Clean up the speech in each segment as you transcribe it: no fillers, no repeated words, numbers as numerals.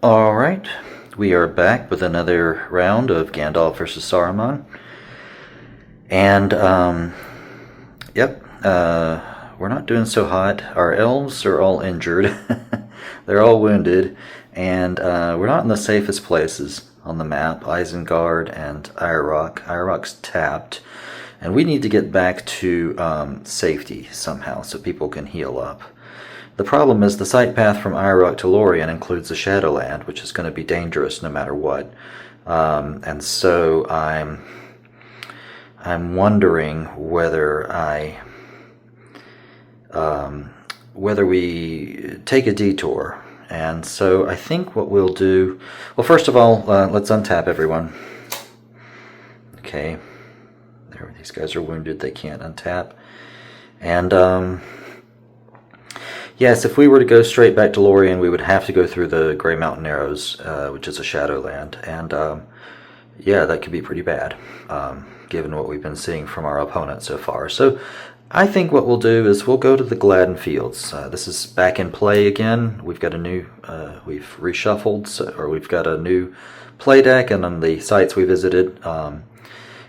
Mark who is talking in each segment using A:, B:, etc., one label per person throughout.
A: Alright, we are back with another round of Gandalf versus Saruman. And, we're not doing so hot. Our elves are all injured. They're all wounded. And we're not in the safest places on the map. Isengard and Aragorn. Aragorn's tapped. And we need to get back to safety somehow so people can heal up. The problem is the sight path from Aragorn to Lorien includes the Shadowland, which is going to be dangerous no matter what. And so I'm wondering whether we take a detour. And so I think what we'll do... Well, first of all, let's untap everyone. Okay. There, these guys are wounded. They can't untap. And... yes, if we were to go straight back to Lorien, we would have to go through the Grey Mountain Narrows, which is a Shadowland, and yeah, that could be pretty bad, given what we've been seeing from our opponent so far. So I think what we'll do is we'll go to the Gladden Fields. This is back in play again. We've got a new, we've reshuffled, or we've got a new play deck, and on the sites we visited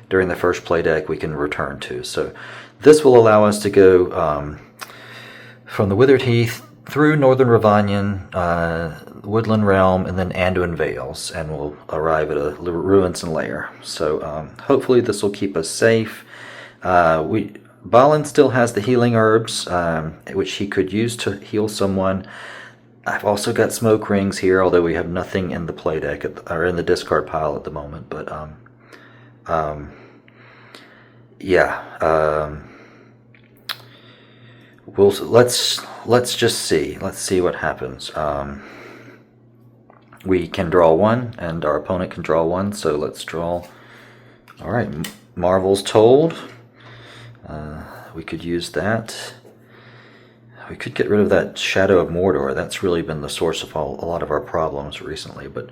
A: during the first play deck we can return to. So this will allow us to go... from the Withered Heath through Northern Ravanion, Woodland Realm, and then Anduin Vales, and we'll arrive at a ruins and lair. So hopefully this will keep us safe. Balin still has the healing herbs, which he could use to heal someone. I've also got smoke rings here, although we have nothing in the play deck or in the discard pile at the moment. But let's just see. Let's see what happens. We can draw one, and our opponent can draw one. So let's draw. All right, Marvel's Told. We could use that. We could get rid of that Shadow of Mordor. That's really been the source of a lot of our problems recently. But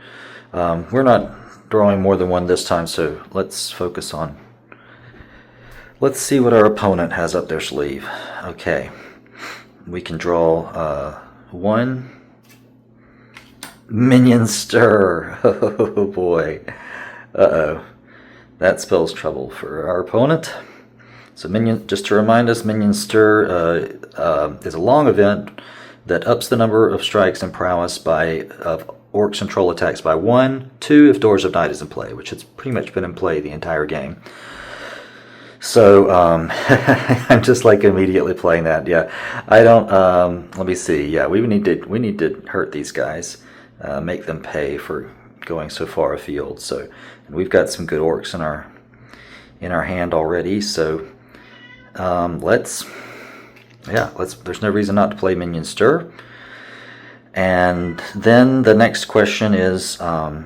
A: we're not drawing more than one this time, so let's focus on. Let's see what our opponent has up their sleeve. Okay. We can draw one. Minion Stir. Oh boy. Uh-oh. That spells trouble for our opponent. So Minion, just to remind us, Minion Stir is a long event that ups the number of strikes and prowess of orcs and troll attacks by 1, 2 if Doors of Night is in play, which has pretty much been in play the entire game. So, I'm just like immediately playing that. Yeah, I don't, let me see. Yeah, we need to hurt these guys, make them pay for going so far afield. So, and we've got some good orcs in our hand already. So, there's no reason not to play Minion Stir. And then the next question is, let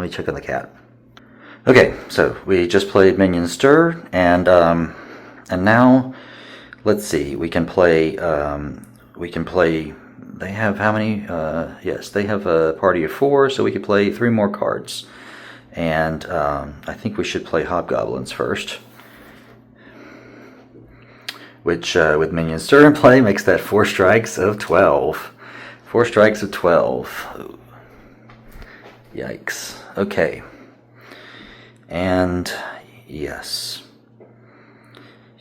A: me check on the cat. Okay, so we just played Minion Stir, and now, let's see, we can play, they have how many? Yes, they have a party of 4, so we could play 3 more cards. And I think we should play Hobgoblins first, which, with Minion Stir in play, makes that 4 strikes of 12. 4 strikes of 12. Yikes. Okay. And yes.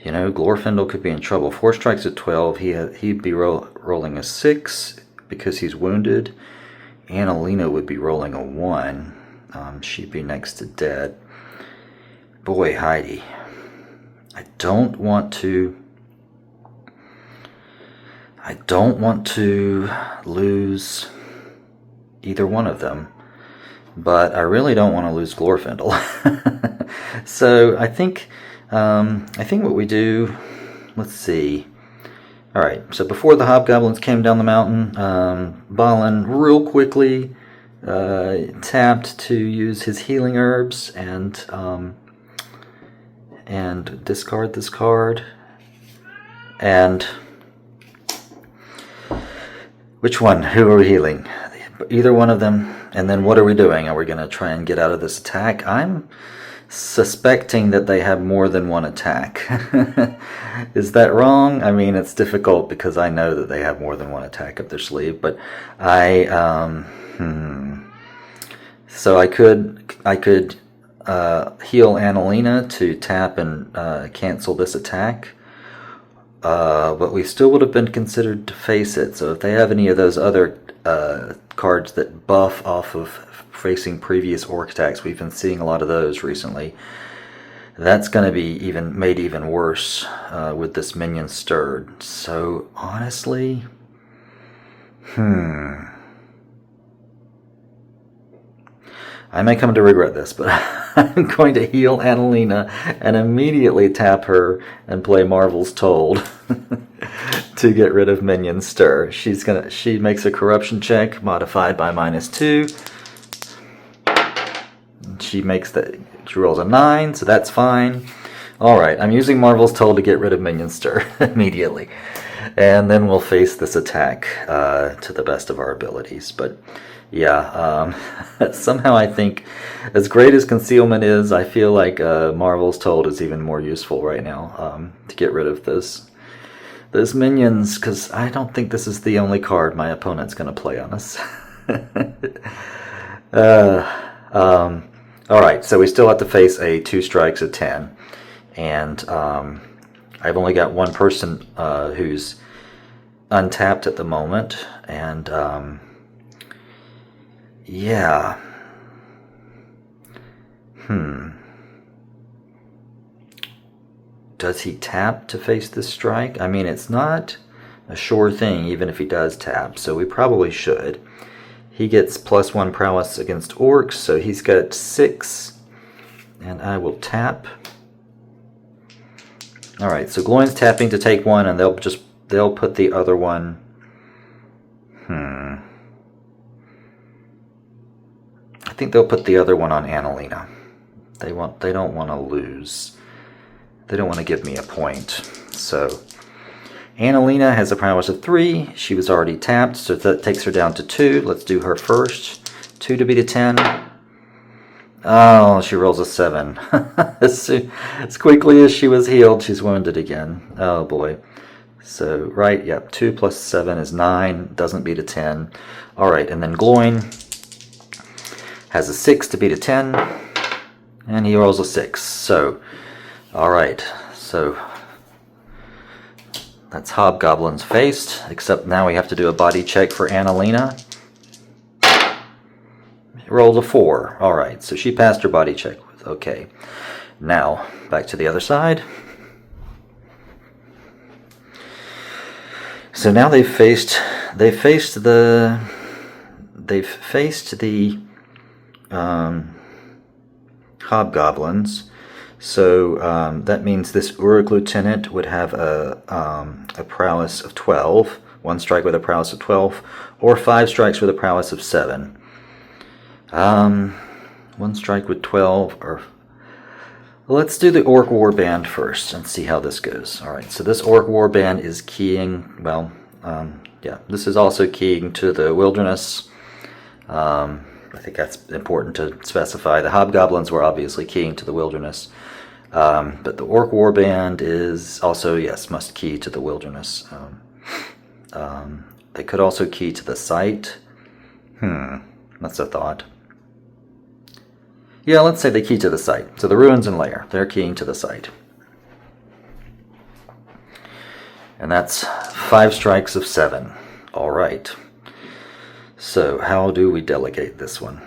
A: You know, Glorfindel could be in trouble. 4 strikes at 12. He'd be rolling a 6 because he's wounded. Annalena would be rolling a 1. She'd be next to dead. Boy, Heidi. I don't want to lose either one of them. But I really don't want to lose Glorfindel. So I think what we do, let's see. All right, so before the Hobgoblins came down the mountain, Balin real quickly tapped to use his healing herbs and discard this card. And which one? Who are we healing? Either one of them. And then what are we doing? Are we going to try and get out of this attack? I'm suspecting that they have more than one attack. Is that wrong? I mean, it's difficult because I know that they have more than one attack up their sleeve, but So I could heal Annalena to tap and cancel this attack, but we still would have been considered to face it. So if they have any of those other cards that buff off of facing previous orc attacks, we've been seeing a lot of those recently. That's going to be made even worse with this minion stirred. So honestly, I may come to regret this, but I'm going to heal Annalena and immediately tap her and play Marvel's Told to get rid of minion stir. She makes a corruption check modified by -2. She rolls a 9, so that's fine. Alright, I'm using Marvel's Told to get rid of minion stir immediately. And then we'll face this attack to the best of our abilities. But yeah, somehow I think, as great as concealment is, I feel like Marvel's Told is even more useful right now to get rid of those minions, because I don't think this is the only card my opponent's going to play on us. Alright, so we still have to face a 2 strikes at 10. And I've only got one person who's untapped at the moment. And yeah. Does he tap to face this strike? I mean, it's not a sure thing, even if he does tap, so we probably should. He gets +1 prowess against orcs, so he's got 6. And I will tap. Alright, so Gloin's tapping to take 1, and they'll put the other one. I think they'll put the other one on Annalena. They don't want to lose. They don't want to give me a point. So Annalena has a prowess of 3. She was already tapped, so that takes her down to 2. Let's do her first. 2 to beat a 10. Oh, she rolls a 7. As quickly as she was healed, she's wounded again. Oh boy. So, right, yep, 2 plus 7 is 9. Doesn't beat a 10. Alright, and then Gloin has a 6 to beat a 10. And he rolls a 6. So, alright, so that's Hobgoblins faced, except now we have to do a body check for Annalena. Rolled a 4. Alright, so she passed her body check. Okay. Now, back to the other side. So now they've faced the Hobgoblins. So that means this Uruk Lieutenant would have a prowess of 12, 1 strike with a prowess of 12, or 5 strikes with a prowess of 7. 1 strike with 12, or let's do the Orc Warband first and see how this goes. Alright, so this Orc Warband is keying, well, yeah, this is also keying to the Wilderness. I think that's important to specify. The Hobgoblins were obviously keying to the Wilderness. But the Orc Warband is also, yes, must key to the Wilderness. They could also key to the site. That's a thought. Yeah, let's say they key to the site. So the Ruins and Lair, they're keying to the site. And that's 5 strikes of 7. All right. So how do we delegate this one?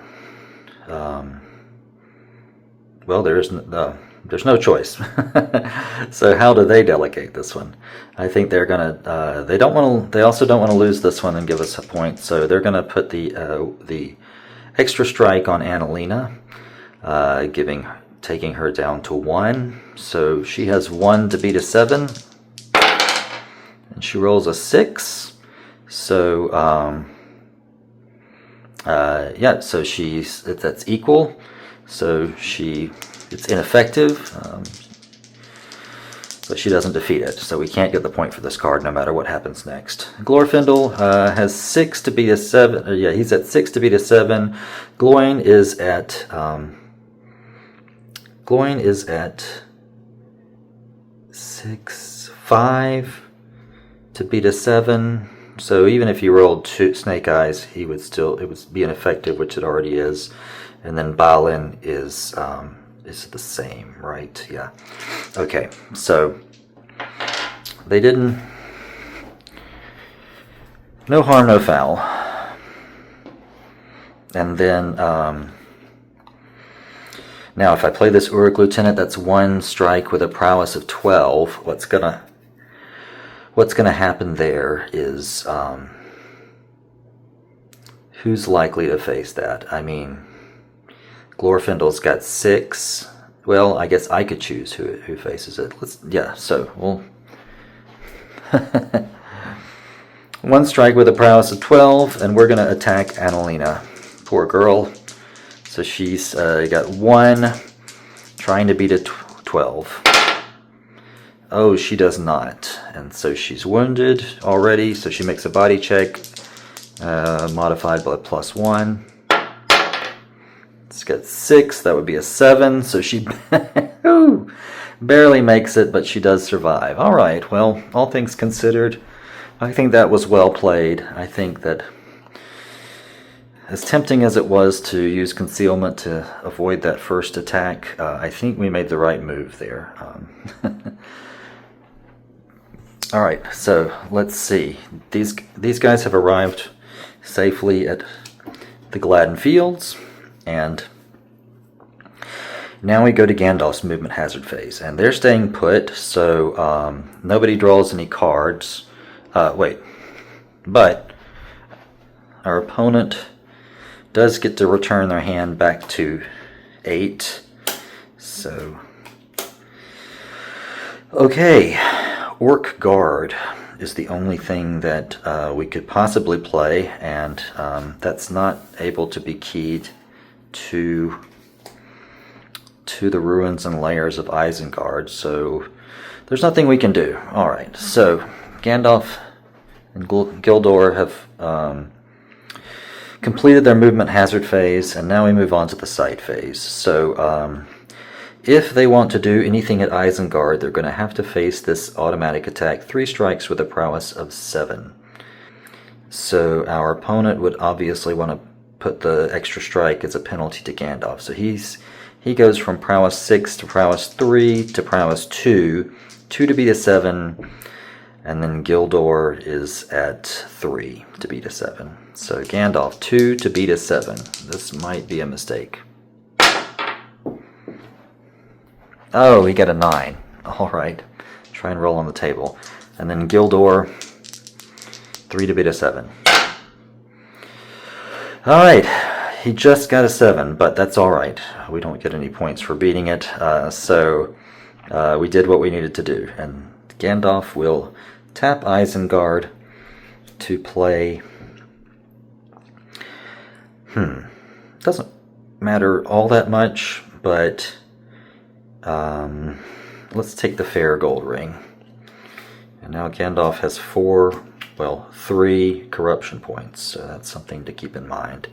A: Well, there's no choice. So how do they delegate this one? I think they're gonna. They also don't want to lose this one and give us a point. So they're gonna put the extra strike on Annalena, taking her down to 1. So she has 1 to beat a 7, and she rolls a 6. So yeah, so that's equal. So it's ineffective, but she doesn't defeat it. So we can't get the point for this card no matter what happens next. Glorfindel has 6 to beat a 7. Yeah, he's at 6 to beat a 7. Gloin is at Gloin is at 6-5 to beat a 7. So even if you rolled two Snake Eyes, it would be ineffective, which it already is. And then Balin is the same, right? Yeah. Okay, so they didn't. No harm, no foul. And then now if I play this Uruk Lieutenant, that's 1 strike with a prowess of 12. What's gonna happen there is who's likely to face that? I mean, Glorfindel's got 6. Well, I guess I could choose who faces it. So we'll 1 strike with a prowess of 12, and we're gonna attack Annalena. Poor girl. So she's got 1, trying to beat a 12. Oh, she does not. And so she's wounded already, so she makes a body check, modified by +1. It's got 6, that would be a 7, so she barely makes it, but she does survive. Alright, well, all things considered, I think that was well played. I think that as tempting as it was to use concealment to avoid that first attack, I think we made the right move there. Alright, so let's see. These guys have arrived safely at the Gladden Fields, and now we go to Gandalf's movement hazard phase, and they're staying put, so nobody draws any cards. But our opponent does get to return their hand back to 8. So, okay, Orc Guard is the only thing that we could possibly play, and that's not able to be keyed to the ruins and layers of Isengard, so there's nothing we can do. Alright, so Gandalf and Gildor have completed their movement hazard phase, and now we move on to the sight phase. So if they want to do anything at Isengard, they're going to have to face this automatic attack, 3 strikes with a prowess of 7. So our opponent would obviously want to put the extra strike as a penalty to Gandalf. So he goes from prowess 6 to prowess 3 to prowess 2, 2 to beat a 7, and then Gildor is at 3 to beat a 7. So Gandalf, 2 to beat a 7. This might be a mistake. Oh, he got a 9. Alright. Try and roll on the table. And then Gildor, 3 to beat a 7. Alright. He just got a 7, but that's alright. We don't get any points for beating it. So we did what we needed to do. And Gandalf will tap Isengard to play. Doesn't matter all that much, but let's take the fair gold ring. And now Gandalf has 3 corruption points, so that's something to keep in mind.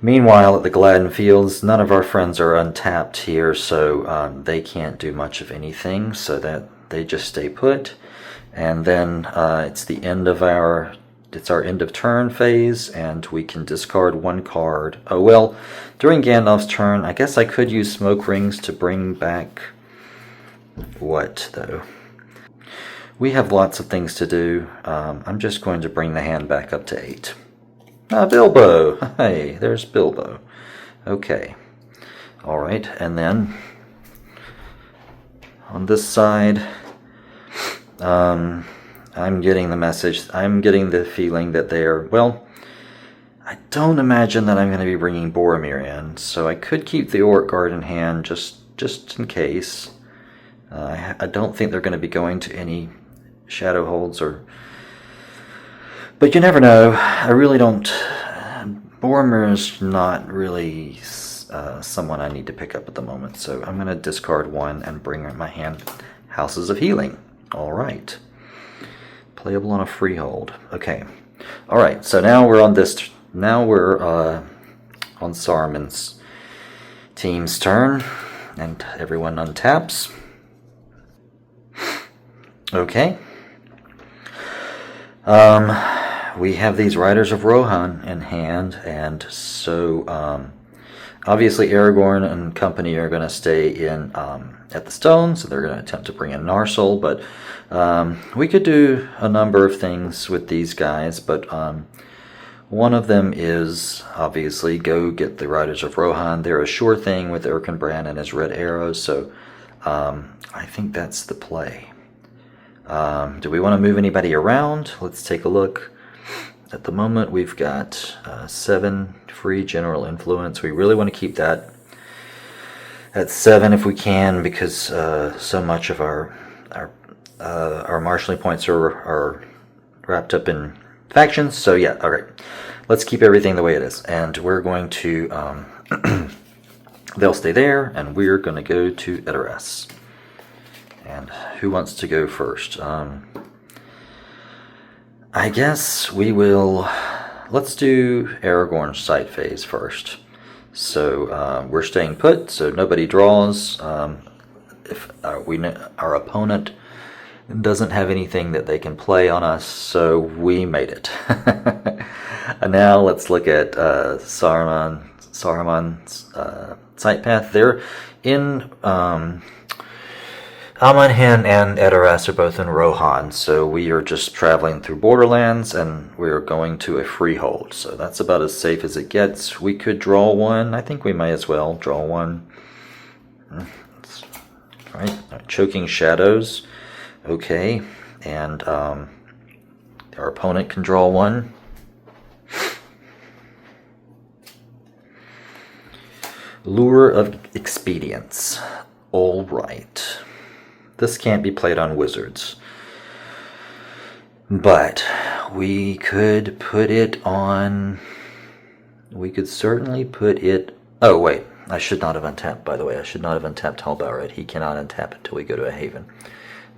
A: Meanwhile, at the Gladden Fields, none of our friends are untapped here, so they can't do much of anything, so that they just stay put. And then it's our end of turn phase, and we can discard 1 card. Oh well, during Gandalf's turn, I guess I could use smoke rings to bring back what though? We have lots of things to do. I'm just going to bring the hand back up to 8. Bilbo! Hey, there's Bilbo. Okay. Alright, and then on this side, I'm getting the message. I'm getting the feeling that they're, well, I don't imagine that I'm going to be bringing Boromir in, so I could keep the Orc Guard in hand just in case. I don't think they're going to be going to any shadow holds but you never know. I really don't. Boromir is not really someone I need to pick up at the moment, so I'm going to discard 1 and bring in my hand Houses of Healing. All right. Playable on a freehold. Okay. All right. So now we're on this. Now we're on Saruman's team's turn, and everyone untaps. Okay. We have these Riders of Rohan in hand, and so obviously Aragorn and company are going to stay in at the stone, so they're going to attempt to bring in Narsil, but we could do a number of things with these guys, but one of them is obviously go get the Riders of Rohan. They're a sure thing with Erkenbrand and his red arrows, so I think that's the play. Do we want to move anybody around? Let's take a look. At the moment, we've got 7 free general influence. We really want to keep that at 7 if we can, because so much of our marshalling points are wrapped up in factions. So yeah, all right. Let's keep everything the way it is, and we're going to. They'll stay there, and we're going to go to Edoras. And who wants to go first? I guess we will. Let's do Aragorn's sight phase first. So we're staying put, so nobody draws. If our opponent doesn't have anything that they can play on us, so we made it. And now let's look at Saruman's sight path. They're in. Amonhen and Edoras are both in Rohan, so we are just traveling through borderlands, and we're going to a freehold. So that's about as safe as it gets. We could draw one. I think we may as well draw one. Right, choking shadows. Okay, and our opponent can draw one. Lure of Expedience. All right. This can't be played on wizards, but we could put it on. We could certainly put it. Oh wait, I should not have untapped. By the way, I should not have untapped Halbarad. He cannot untap until we go to a haven,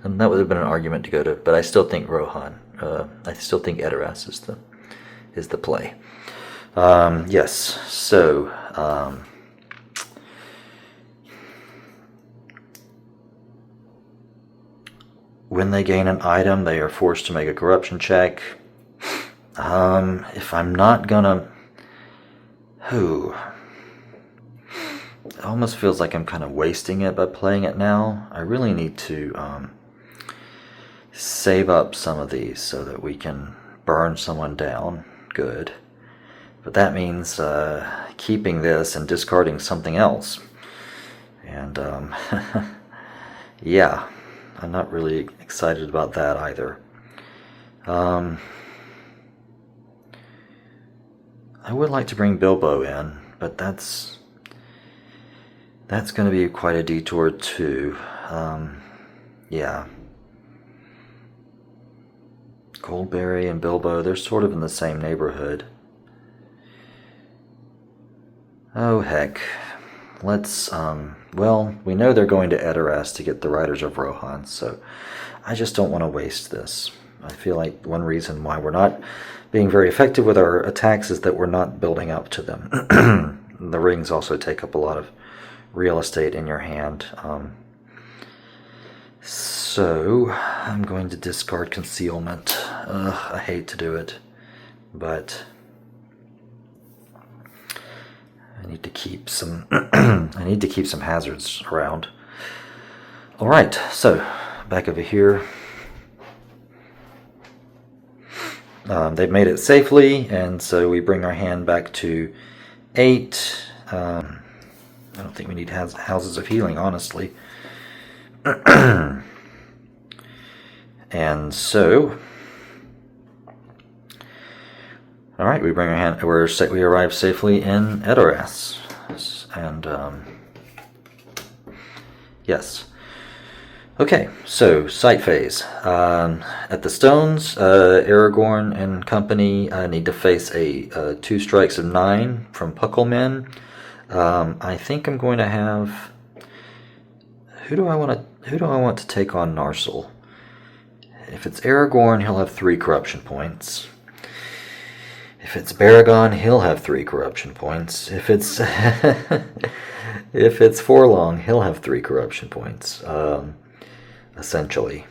A: and that would have been an argument to go to. But I still think Rohan. I still think Edoras is the play. Yes. So. When they gain an item, they are forced to make a corruption check. If I'm not gonna... It almost feels like I'm kind of wasting it by playing it now. I really need to save up some of these so that we can burn someone down. Good. But that means keeping this and discarding something else. And, yeah. I'm not really excited about that either. I would like to bring Bilbo in, but that's going to be quite a detour too. Yeah. Goldberry and Bilbo, they're sort of in the same neighborhood. Oh heck. Let's, well, we know they're going to Edoras to get the Riders of Rohan, so I just don't want to waste this. I feel like one reason why we're not being very effective with our attacks is that we're not building up to them. The rings also take up a lot of real estate in your hand. So, I'm going to discard Concealment. I hate to do it, but... I need to keep some hazards around. All right, so back over here. They've made it safely, and so we bring our hand back to 8. I don't think we need houses of healing, honestly. And so, all right, we bring our hand. We arrive safely in Edoras, and yes. Okay, so sight phase. At the stones, Aragorn and company need to face a 2 strikes of 9 from Pûkel men. I think I'm going to have. Who do I want to take on Narsil? If it's Aragorn, he'll have 3 corruption points. If it's Baragon, he'll have 3 corruption points. If it's if it's Forlong, he'll have 3 corruption points. Essentially.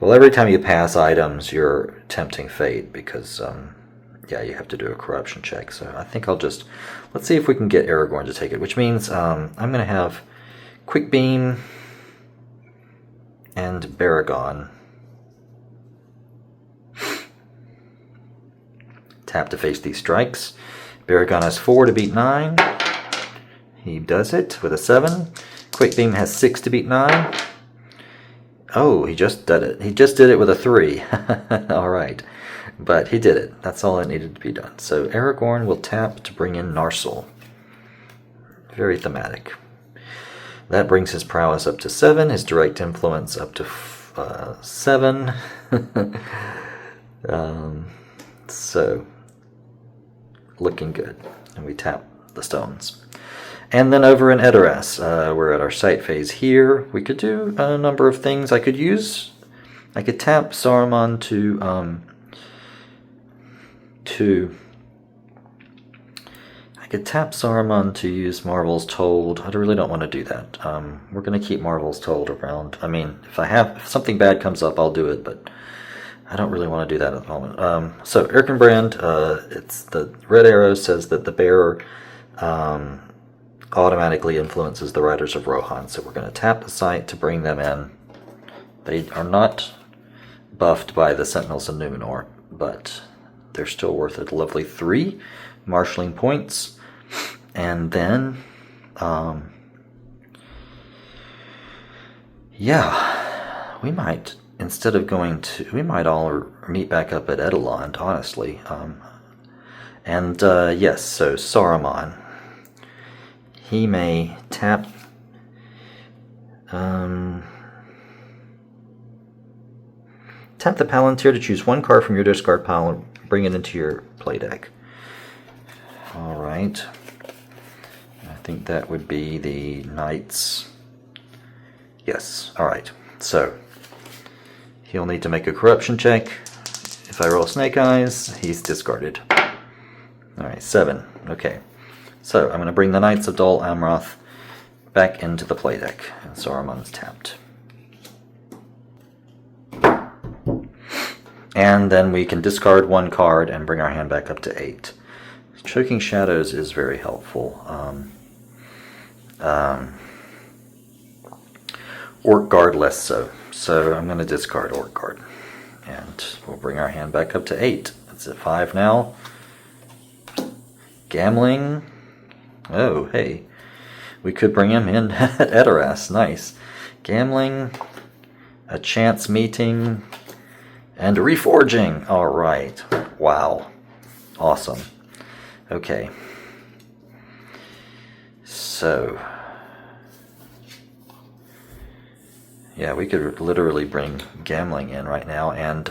A: Well, every time you pass items, you're tempting fate because, yeah, you have to do a corruption check. So I think let's see if we can get Aragorn to take it, which means I'm going to have Quick Beam and Baragon. Tap to face these strikes. Baragon has 4 to beat 9. He does it with a 7. Quick Beam has 6 to beat 9. Oh, he just did it. He just did it with a 3. Alright. But he did it. That's all that needed to be done. So Aragorn will tap to bring in Narsil. Very thematic. That brings his prowess up to 7. His direct influence up to 7. So, looking good. And we tap the stones. And then over in Edoras, we're at our sight phase here. We could do a number of things. I could tap Saruman to use Marvel's Told. I really don't want to do that. We're going to keep Marvel's Told around. I mean, if something bad comes up, I'll do it, but I don't really want to do that at the moment. So Erkenbrand, it's the red arrow says that the bearer automatically influences the Riders of Rohan. So we're going to tap the sight to bring them in. They are not buffed by the Sentinels of Numenor, but they're still worth a lovely 3 marshalling points. And then, yeah, we might, instead of we might all meet back up at Edelond, honestly. Yes, so Saruman. He may tap tap the Palantir to choose 1 card from your discard pile and bring it into your play deck. Alright. I think that would be the Knights. Yes, alright. So, he'll need to make a corruption check. If I roll Snake Eyes, he's discarded. Alright, 7. Okay. So, I'm going to bring the Knights of Dol Amroth back into the play deck. And Saruman's tapped. And then we can discard 1 card and bring our hand back up to 8. Choking Shadows is very helpful. Orc Guard less so. So I'm going to discard Orc Guard. And we'll bring our hand back up to 8. It's at 5 now. Gambling. Oh, hey. We could bring him in at Edoras. Nice. Gambling. A chance meeting. And a reforging. Alright. Wow. Awesome. Okay. So. Yeah, we could literally bring gambling in right now. And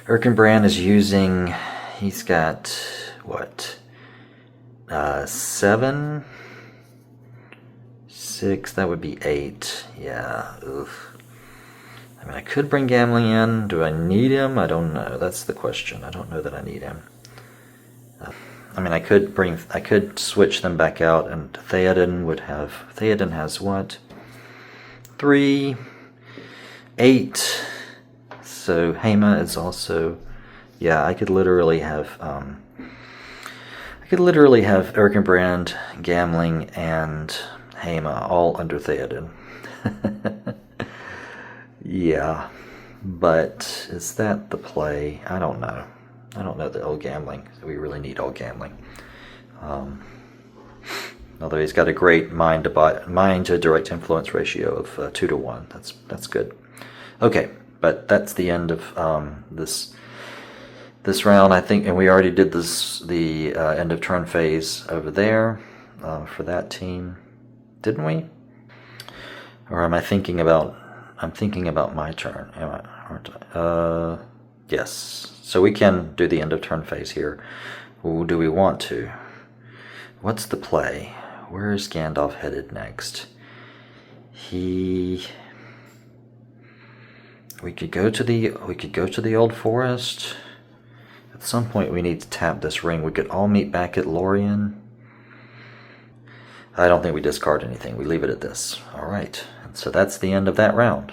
A: Erkenbrand is using. He's got what? 7, 6, that would be 8. Yeah, oof. I mean, I could bring gambling in. Do I need him? I don't know. That's the question. I don't know that I need him. I mean, I could switch them back out, and Théoden has what? 3, 8. So Hema is also, yeah, I could literally have Erkenbrand, Gambling, and Hema all under Théoden. Yeah, but is that the play? I don't know. I don't know that all Gambling. We really need all Gambling. Although he's got a great mind to direct influence ratio of 2 to 1. That's good. Okay, but that's the end of this round, I think, and we already did the end of turn phase over there for that team, didn't we? Or am I thinking about? I'm thinking about my turn. Aren't I? Yes. So we can do the end of turn phase here. Ooh, do we want to? What's the play? Where is Gandalf headed next? We could go to the old forest. At some point we need to tap this ring. We could all meet back at Lorien. I don't think we discard anything. We leave it at this. Alright, so that's the end of that round.